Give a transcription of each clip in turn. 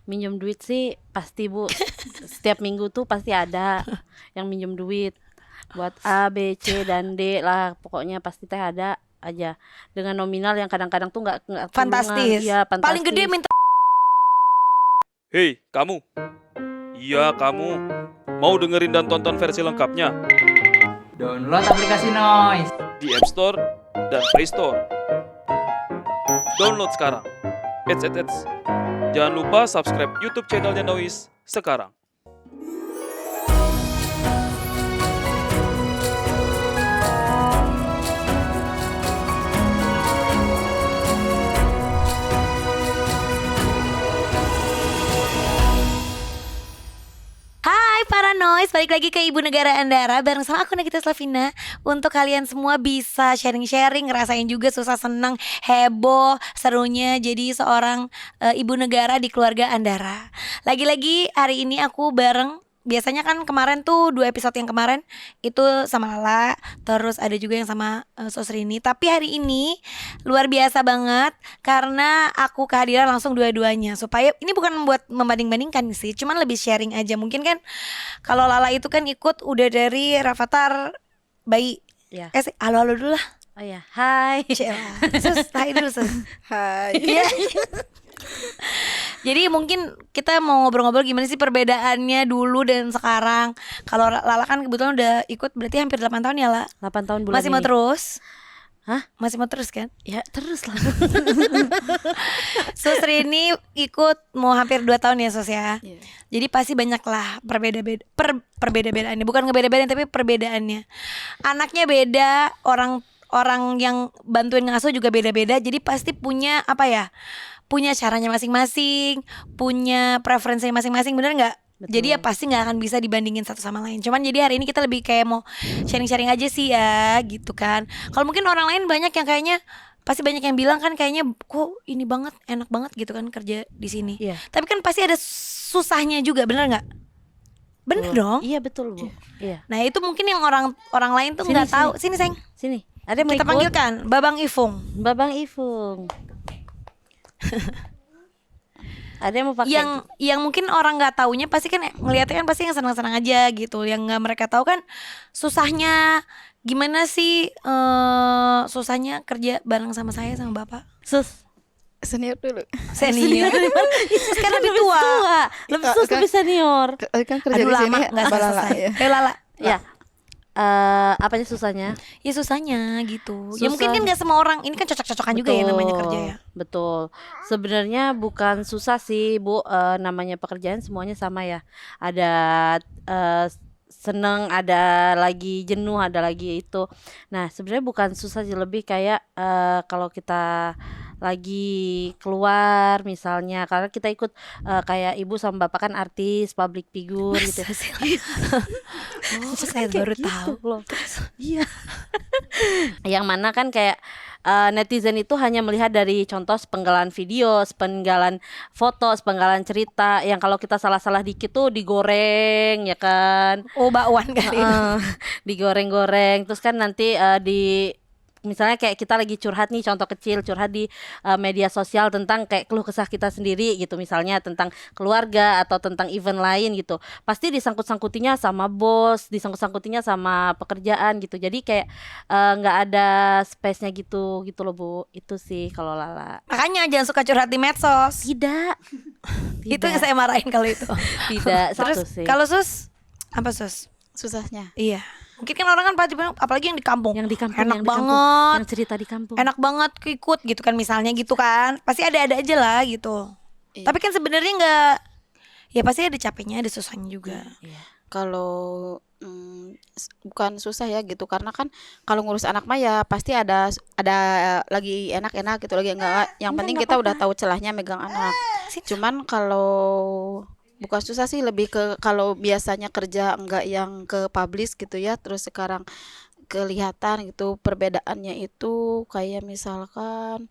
Minjem duit sih pasti Bu. Setiap minggu tuh pasti ada yang minjem duit buat A, B, C dan D lah. Pokoknya pasti teh ada aja dengan nominal yang kadang-kadang tuh nggak kurungan. Fantastis. Iya, fantastis. Paling gede minta. Hei, kamu. Iya, kamu. Mau dengerin dan tonton versi lengkapnya? Download aplikasi Noise Di App Store dan Play Store. Download sekarang. Eits. Jangan lupa subscribe YouTube channelnya Noise sekarang. Hai para noise, balik lagi ke Ibu Negara Andara bareng sama aku Nagita Slavina. Untuk kalian semua bisa sharing-sharing, ngerasain juga susah senang, heboh, serunya jadi seorang ibu negara di keluarga Andara. Lagi-lagi hari ini aku bareng. Biasanya kan kemarin tuh 2 episode yang kemarin itu sama Lala, terus ada juga yang sama Sosrini. Tapi hari ini luar biasa banget karena aku kehadiran langsung dua-duanya. Supaya ini bukan membuat membanding-bandingkan sih, cuman lebih sharing aja. Mungkin kan kalau Lala itu kan ikut udah dari Rafathar bayi. Ya. Halo dulu lah. Oh ya, hai. Sus, hai dulu Sus. Hai. Iya. Jadi mungkin kita mau ngobrol-ngobrol gimana sih perbedaannya dulu dan sekarang. Kalau Lala kan kebetulan udah ikut berarti hampir 8 tahun ya, La? 8 tahun bulan Masih mau ini. terus? Hah? Masih mau terus kan? Ya terus lah. Susri ini ikut mau hampir 2 tahun ya, Sus ya. Iya. Jadi pasti banyak lah perbeda-bedaannya. Bukan ngebeda-bedain tapi perbedaannya. Anaknya beda, orang yang bantuin ngasuh juga beda-beda. Jadi pasti punya apa ya? Punya caranya masing-masing, punya preferensinya masing-masing, bener nggak? Betul. Jadi ya pasti nggak akan bisa dibandingin satu sama lain. Cuman jadi hari ini kita lebih kayak mau sharing-sharing aja sih ya, gitu kan. Kalau mungkin orang lain banyak yang kayaknya pasti banyak yang bilang kan kayaknya kok ini banget, enak banget gitu kan kerja di sini. Iya. Tapi kan pasti ada susahnya juga, bener nggak? Bener dong. Iya betul Bu. Iya. Nah itu mungkin yang orang lain tuh Sini, nggak tahu. Sini sayang. Sini. Ada yang mau Kita ikut? panggilkan Babang Ifung. Babang Ifung. Ada yang mau pakai? Yang mungkin orang nggak taunya pasti kan ngeliatnya kan pasti yang senang-senang aja gitu. Yang nggak mereka tahu kan susahnya gimana sih, susahnya kerja bareng sama saya sama bapak Sus. Senior dulu. senior. Sus kan lebih tua. Lebih sus lebih senior. Kan kerja Aduh di sini lama nggak Balala, selesai. ya. Lala. Ya. Apanya susahnya? Ya susahnya gitu. Ya Susah. mungkin kan nggak semua orang ini kan cocok-cocokan juga ya namanya kerja ya. Betul. Sebenarnya bukan susah sih Bu, namanya pekerjaan semuanya sama ya. Ada seneng, ada lagi jenuh, ada lagi itu. Nah sebenarnya bukan susah sih, lebih kayak kalau kita lagi keluar misalnya, karena kita ikut kayak ibu sama bapak kan artis, public figure gitu. Oh, saya baru tahu loh. Iya. Yang mana kan kayak netizen itu hanya melihat dari contoh sepenggalan video, sepenggalan foto, sepenggalan cerita. Yang kalau kita salah-salah dikit tuh digoreng ya kan. Oh bakwan kali. Digoreng-goreng. Terus kan nanti misalnya kayak kita lagi curhat nih, contoh kecil curhat di media sosial tentang kayak keluh kesah kita sendiri gitu, misalnya tentang keluarga atau tentang event lain gitu, pasti disangkut-sangkutinya sama bos, disangkut-sangkutinya sama pekerjaan gitu. Jadi kayak nggak ada space-nya gitu loh Bu. Itu sih kalau Lala. Makanya jangan suka curhat di medsos. Tidak. Itu yang saya marahin kalau itu. Tidak. Terus satu sih. kalau Sus apa Sus? Susahnya. Iya. Mungkin kan orang kan pasti bilang, apalagi yang di kampung. Yang di kampung, enak yang di kampung, banget. yang cerita di kampung. Enak banget ikut gitu kan misalnya gitu kan. Pasti ada aja lah gitu. Iya. Tapi kan sebenarnya nggak, ya pasti ada capeknya, ada susahnya juga. Iya. Kalau bukan susah ya gitu, karena kan kalau ngurus anak mah ya pasti ada lagi enak-enak gitu, lagi enggak. Yang penting kita udah tahu celahnya megang anak. Cuman kalau bukan susah sih, lebih ke kalau biasanya kerja enggak yang ke publish gitu ya, terus sekarang kelihatan gitu perbedaannya itu kayak misalkan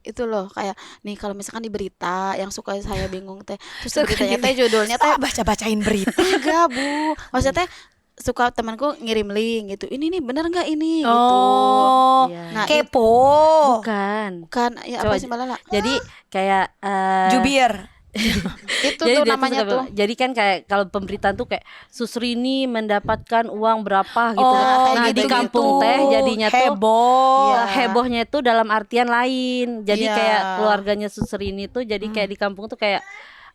itu loh, kayak nih kalau misalkan di berita yang suka saya bingung teh, terus beritanya teh judulnya teh baca-bacain berita. enggak Bu, maksudnya teh suka temanku ngirim link gitu, ini nih bener nggak ini gitu. Oh, Iya. Nah, kepo. Bukan. Bukan ya, Coba apa sih Mbak Lala? Jadi kayak Jubir. Itu Jadi tuh dia namanya suka tuh. bilang- jadi kan kayak kalau pemberitaan tuh kayak Susrini mendapatkan uang berapa gitu. Oh, Nah di gitu-gitu. kampung teh jadinya tuh heboh. Iya. hebohnya itu dalam artian lain. Jadi Iya. kayak keluarganya Susrini tuh jadi kayak di kampung tuh kayak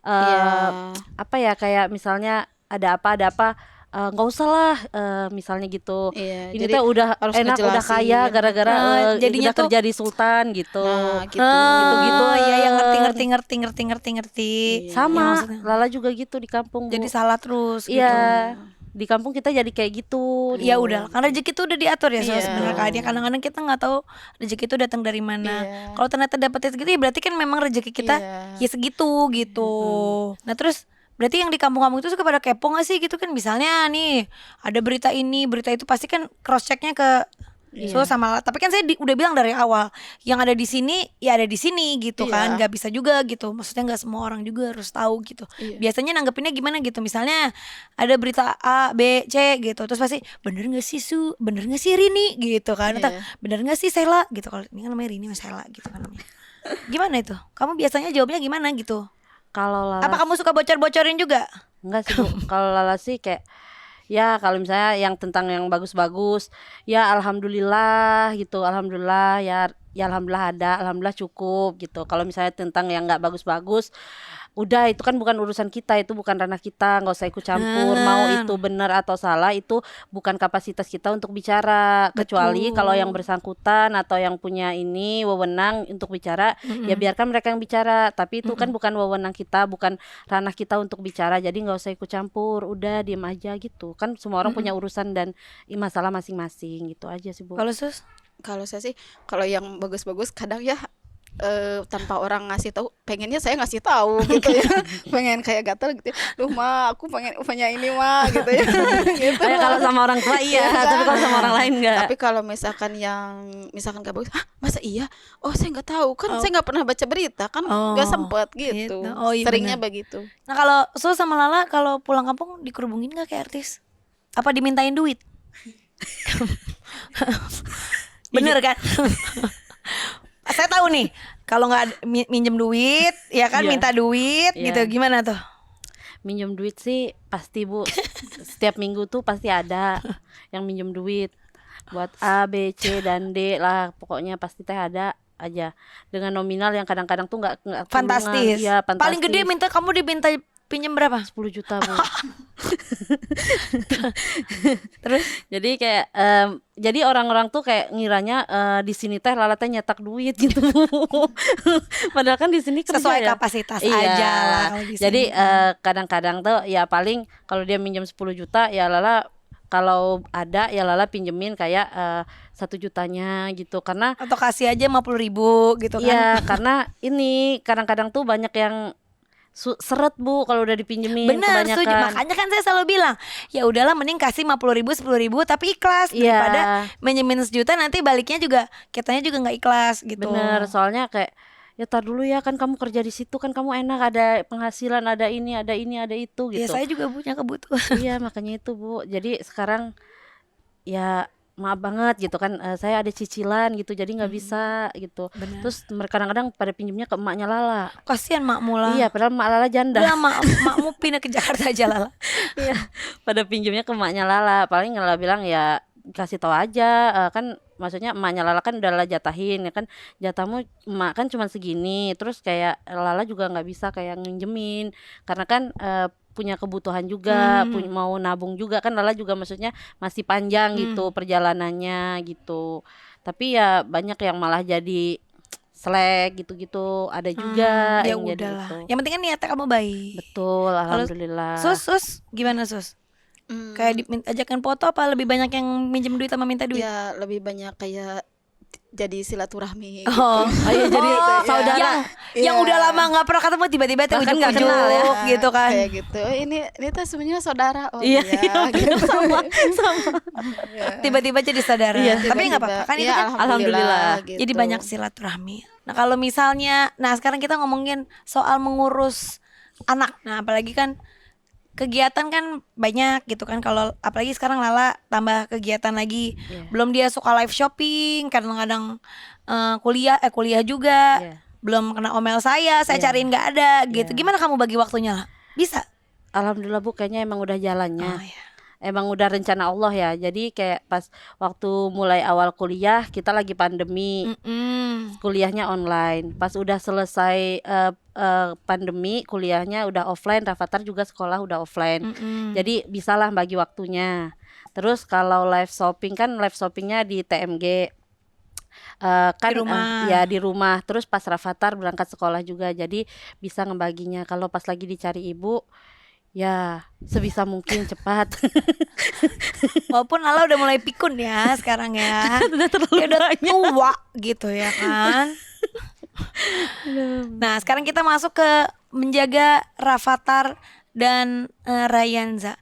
Iya. apa ya, kayak misalnya ada apa nggak usah lah, misalnya gitu. Iya, Ini jadi teh udah harus enak, udah kaya ngejelasin. gara-gara Jadinya udah tuh- kerja di sultan gitu. Nah, gitu. Gitu-gitu. Iya, yang ngerti. Iya. Sama Ya, maksudnya. Lala juga gitu di kampung, Bu. Jadi salah terus gitu. Iya, di kampung kita jadi kayak gitu. Ya udah, karena rezeki itu udah diatur ya, Iya. sebenarnya Kak. Kadang-kadang kita nggak tahu rezeki itu datang dari mana. Iya. Kalau ternyata dapetnya segitu, ya berarti kan memang rezeki kita Iya. ya segitu gitu. Nah terus berarti yang di kampung-kampung itu suka pada kepo gak sih gitu kan? Misalnya nih ada berita ini, berita itu, pasti kan cross checknya ke So sama. Tapi kan saya udah bilang dari awal, yang ada di sini ya ada di sini gitu kan. Iya. Gak bisa juga gitu. Maksudnya nggak semua orang juga harus tahu gitu. Iya. Biasanya nanggepinnya gimana gitu. Misalnya ada berita A, B, C gitu. Terus pasti bener gak sih bener gak sih Rini gitu kan. Atau Iya. bener gak sih Sela gitu. Kalau ini kan namanya Rini sama Sela gitu kan namanya. Gimana itu? Kamu biasanya jawabnya gimana gitu? Kalau Lala Apa kamu suka bocor-bocorin juga? enggak sih, Bu. Kalau Lala sih kayak ya kalau misalnya yang tentang yang bagus-bagus, ya alhamdulillah gitu. Alhamdulillah ya alhamdulillah ada, alhamdulillah cukup gitu. Kalau misalnya tentang yang nggak bagus-bagus, udah itu kan bukan urusan kita, itu bukan ranah kita, nggak usah ikut campur. Mau itu benar atau salah itu bukan kapasitas kita untuk bicara. Kecuali kalau yang bersangkutan atau yang punya ini wewenang untuk bicara, ya biarkan mereka yang bicara. Tapi itu kan bukan wewenang kita, bukan ranah kita untuk bicara. Jadi nggak usah ikut campur, udah diem aja gitu. Kan semua orang punya urusan dan masalah masing-masing gitu aja sih, Bu. Kalau Sus? Kalau saya sih, kalau yang bagus-bagus kadang ya tanpa orang ngasih tahu, pengennya saya ngasih tahu gitu ya. Pengen kayak gatel gitu. Duh ma, aku pengen punya ini ma gitu ya. Gitu. Kalau sama orang tua iya, tapi kalau sama orang lain enggak. Tapi kalau misalkan misalkan gak bagus, hah masa iya? Oh saya nggak tahu kan, saya nggak pernah baca berita kan, nggak sempet gitu. gitu. Oh, iya, Seringnya benar. begitu. Nah kalau Sus sama Lala kalau pulang kampung dikerubungin gak kayak artis? Apa dimintain duit? Bener kan? Saya tahu nih, kalau nggak minjem duit, ya kan Iya. minta duit Iya. gitu. Gimana tuh? Minjem duit sih pasti, Bu. Setiap minggu tuh pasti ada yang minjem duit buat A, B, C dan D lah, pokoknya pasti teh ada aja dengan nominal yang kadang-kadang tuh nggak kurungan. Fantastis. Iya, fantastis. Paling gede kamu diminta pinjem berapa? 10 juta, Bu. Terus? Jadi kayak jadi orang-orang tuh kayak ngiranya di sini teh Lala teh nyetak duit gitu. Padahal kan di sini kerja Sesuai ya. kapasitas Iya. aja lah kalau di Jadi sini. kadang-kadang tuh ya paling kalau dia minjem 10 juta ya Lala, kalau ada ya Lala pinjemin kayak 1 jutanya gitu, karena Atau kasih aja 50.000 gitu kan? ya karena ini kadang-kadang tuh banyak yang seret, Bu, kalau udah dipinjemin Benar, kebanyakan. setuju. Makanya kan saya selalu bilang, ya udahlah mending kasih 50.000, 10.000 tapi ikhlas Iya. daripada minjemin 1 juta nanti baliknya juga kitanya juga nggak ikhlas gitu. Bener, soalnya kayak ya tar dulu ya, kan kamu kerja di situ kan kamu enak, ada penghasilan, ada ini ada itu Ya gitu. saya juga punya kebutuhan. Iya makanya itu, Bu. Jadi sekarang ya maaf banget gitu kan, saya ada cicilan gitu jadi nggak bisa gitu. Benar. Terus mereka kadang-kadang pada pinjemnya ke emaknya Lala. Kasihan makmu lah. Iya, padahal emak Lala janda. Udah makmu pindah ke Jakarta aja Lala. Iya, pada pinjemnya ke emaknya Lala. Paling Lala bilang ya kasih tahu aja, kan maksudnya emaknya Lala kan udah Lala jatahin ya kan, jatahmu emak kan cuma segini. Terus kayak Lala juga nggak bisa kayak nginjemin karena kan punya kebutuhan juga, mau nabung juga kan. Lala juga maksudnya masih panjang gitu perjalanannya gitu. Tapi ya banyak yang malah jadi selek gitu-gitu, ada juga Ya yang jadi udahlah. gitu. Yang penting kan niatnya kamu baik. Betul, alhamdulillah. Sus, gimana Sus? Kayak ajakan foto apa lebih banyak yang minjem duit sama minta duit? Ya lebih banyak kayak jadi silaturahmi gitu. Oh, iya, jadi saudara. yang Iya. udah lama nggak pernah ketemu tiba-tiba tuh Bahkan nggak ujuk-ujuk kenal ya. gitu kan. Kayak gitu. Oh, ini tuh sebenarnya saudara. Oh Iya, iya, gitu. sama. Iya. Tiba-tiba jadi saudara. Iya, Tapi nggak apa-apa kan itu Iya, kan. Alhamdulillah. gitu. Jadi banyak silaturahmi. Nah kalau misalnya, nah sekarang kita ngomongin soal mengurus anak. Nah apalagi kan kegiatan kan banyak gitu kan. Kalau apalagi sekarang Lala tambah kegiatan lagi. Iya. Belum dia suka live shopping, kadang-kadang kuliah juga. Iya. belum kena omel saya Iya. cariin nggak ada gitu. Iya. Gimana kamu bagi waktunya lah? Bisa? Alhamdulillah Bu, kayaknya emang udah jalannya. Oh ya. Emang udah rencana Allah ya. Jadi kayak pas waktu mulai awal kuliah kita lagi pandemi, kuliahnya online. Pas udah selesai pandemi, kuliahnya udah offline, Rafathar juga sekolah udah offline. Jadi bisalah bagi waktunya. Terus kalau live shopping kan live shoppingnya di TMG. Kan Di rumah. ya di rumah. Terus pas Rafathar berangkat sekolah juga, jadi bisa ngebaginya. Kalau pas lagi dicari ibu, ya sebisa mungkin cepat. Walaupun Lala udah mulai pikun ya sekarang ya. Kayak udah tua gitu ya kan. Nah sekarang kita masuk ke menjaga Rafathar dan Rayanza.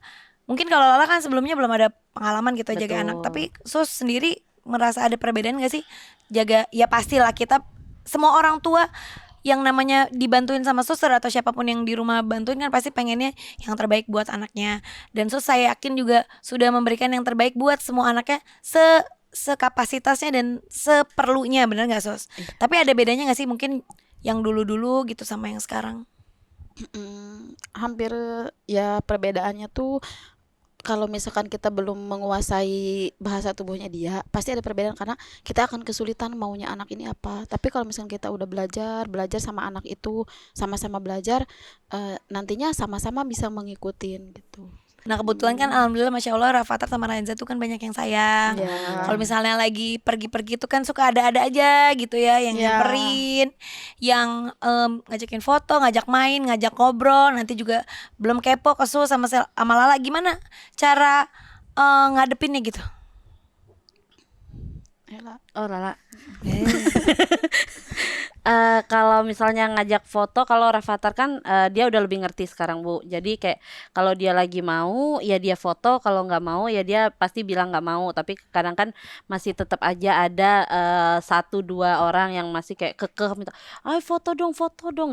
Mungkin kalau Lala kan sebelumnya belum ada pengalaman gitu jaga Betul. anak. Tapi Sus sendiri merasa ada perbedaan gak sih jaga? Ya pastilah kita semua orang tua yang namanya dibantuin sama suster atau siapapun yang di rumah bantuin kan pasti pengennya yang terbaik buat anaknya. Dan Sus saya yakin juga sudah memberikan yang terbaik buat semua anaknya sekapasitasnya dan seperlunya, bener gak Sus? Tapi ada bedanya gak sih mungkin yang dulu-dulu gitu sama yang sekarang? Hampir ya perbedaannya tuh kalau misalkan kita belum menguasai bahasa tubuhnya dia, pasti ada perbedaan karena kita akan kesulitan maunya anak ini apa. Tapi kalau misalkan kita udah belajar sama anak itu, sama-sama belajar, nantinya sama-sama bisa mengikutin gitu. Nah kebetulan kan alhamdulillah Masya Allah Rafathar sama Rayanza tuh kan banyak yang sayang. Ya. Kalau misalnya lagi pergi-pergi tuh kan suka ada-ada aja gitu ya. Yang Ya. nyamperin, yang ngajakin foto, ngajak main, ngajak ngobrol. Nanti juga belum kepo ke Sus sama Lala. Gimana cara ngadepinnya gitu? Yalah. Oh Lala. Kalau misalnya ngajak foto, kalau Rafathar kan dia udah lebih ngerti sekarang Bu. Jadi kayak kalau dia lagi mau ya dia foto, kalau nggak mau ya dia pasti bilang nggak mau. Tapi kadang kan masih tetap aja ada 1-2 orang yang masih kayak kekeh minta, "Ay foto dong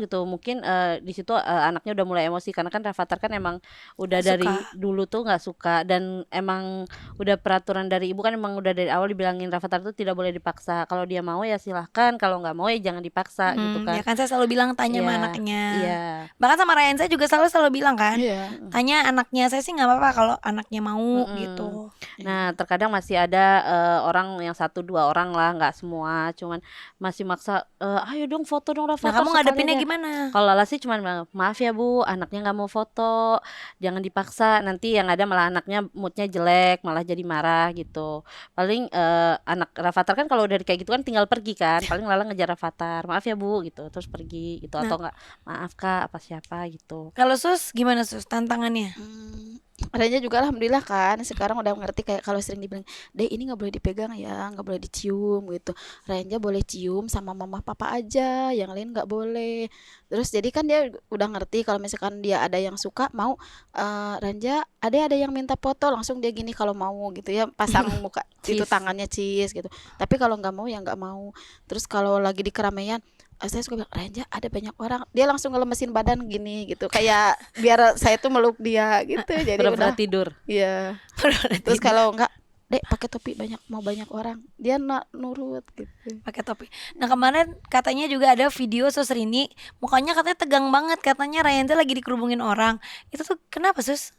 gitu." Mungkin di situ anaknya udah mulai emosi karena kan Rafathar kan emang udah Nggak dari suka. dulu tuh nggak suka, dan emang udah peraturan dari ibu kan emang udah dari awal dibilangin Rafathar tuh tidak boleh dipaksa. Kalau dia mau ya silahkan, kalau nggak mau ya jangan dipaksa gitu kan. Ya kan saya selalu bilang tanya sama Iya, anaknya. Iya. Bahkan sama Rayanza juga selalu bilang kan, Iya. tanya anaknya. Saya sih nggak apa-apa kalau anaknya mau gitu. Nah, terkadang masih ada orang yang 1-2 orang lah, nggak semua, cuman masih maksa, ayo dong foto dong Nah Rafathar kamu ngadepinnya sekalian ya." gimana? Kalau Lala sih cuman bilang, "Maaf ya Bu, anaknya nggak mau foto, jangan dipaksa, nanti yang ada malah anaknya moodnya jelek, malah jadi marah gitu." Paling anak Rafathar kan kalau udah kayak gitu kan tinggal pergi kan, paling Lala ngejar Rafathar, "Maaf ya Bu," gitu, terus pergi gitu, atau enggak, "Maaf Kak," apa siapa gitu. Kalau Sus gimana Sus tantangannya? Adanya juga alhamdulillah kan sekarang udah ngerti, kayak kalau sering dibilang, "Deh ini nggak boleh dipegang ya, nggak boleh dicium," gitu. Ranja boleh cium sama mama papa aja, yang lain nggak boleh. Terus jadi kan dia udah ngerti kalau misalkan dia ada yang suka mau, Ranja ada yang minta foto, langsung dia gini kalau mau gitu ya, pasang muka itu Cheese. tangannya cheese gitu. Tapi kalau nggak mau ya nggak mau. Terus kalau lagi di keramaian, saya suka bilang, "Ranja ada banyak orang," dia langsung ngelemesin badan gini gitu, kayak biar saya tuh meluk dia gitu. Jadi Pura-pura udah, tidur. iya. Terus kalau enggak, "Dek pakai topi mau banyak orang," dia nurut gitu. Pakai topi. Nah kemarin katanya juga ada video Sus Rini, mukanya katanya tegang banget, katanya Rayanza lagi dikerubungin orang. Itu tuh kenapa Sus?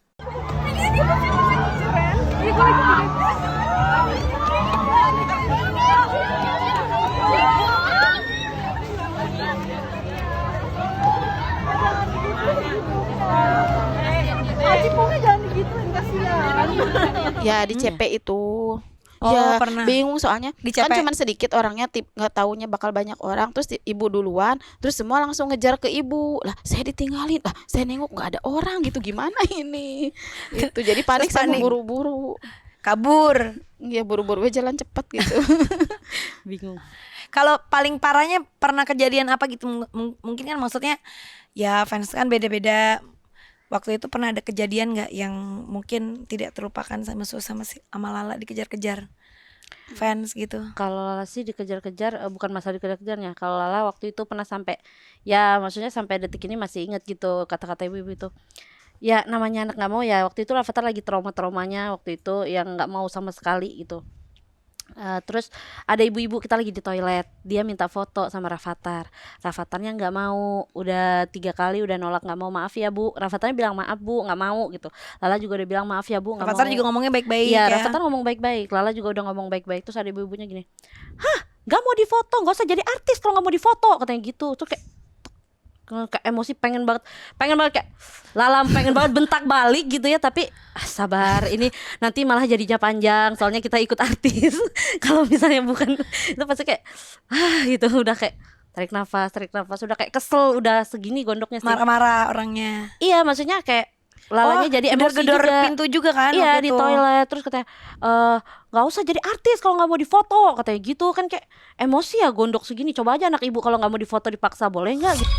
Ya di CP itu. Oh, Ya pernah. bingung soalnya Di kan CP. cuman sedikit orangnya, nggak taunya bakal banyak orang, terus ibu duluan, terus semua langsung ngejar ke ibu, lah saya ditinggalin, lah saya nengok nggak ada orang gitu, gimana ini gitu. Jadi panik, Terus saya panik. buru-buru, Kabur. ya buru-buru aja jalan cepet gitu. Bingung. Kalau paling parahnya pernah kejadian apa gitu? Mungkin kan maksudnya ya fans kan beda-beda. Waktu itu pernah ada kejadian nggak yang mungkin tidak terlupakan sama Sus sama Lala dikejar-kejar fans gitu? Kalau Lala sih dikejar-kejar, bukan masalah dikejar-kejarnya. Kalau Lala waktu itu pernah sampai, ya maksudnya sampai detik ini masih ingat gitu kata-kata ibu itu. Ya namanya anak nggak mau ya, waktu itu Rafathar lagi traumanya waktu itu yang nggak mau sama sekali gitu. Terus ada ibu-ibu kita lagi di toilet, dia minta foto sama Rafathar. Rafatarnya nggak mau, udah 3 kali udah nolak, nggak mau, maaf ya bu. Rafatarnya bilang maaf bu, nggak mau gitu. Lala juga udah bilang maaf ya bu, nggak Avatar mau. juga ngomongnya baik-baik Iya, ya. Rafathar ngomong baik-baik, Lala juga udah ngomong baik-baik. Terus ada ibu-ibunya gini, hah nggak mau difoto, nggak usah jadi artis kalau nggak mau difoto, katanya gitu. Terus kayak emosi, pengen banget kayak Lala pengen banget bentak balik gitu ya, tapi sabar, ini nanti malah jadinya panjang soalnya kita ikut artis. Kalau misalnya bukan itu pasti kayak gitu, udah kayak tarik nafas, udah kayak kesel, udah segini gondoknya sih. Marah-marah orangnya. Iya, maksudnya kayak Lalanya jadi emosi gedor juga. pintu juga kan Iya, waktu di itu. toilet. Terus katanya nggak usah jadi artis kalau nggak mau difoto, katanya gitu. Kan kayak emosi ya, gondok segini. Coba aja anak ibu kalau nggak mau difoto dipaksa, boleh nggak gitu.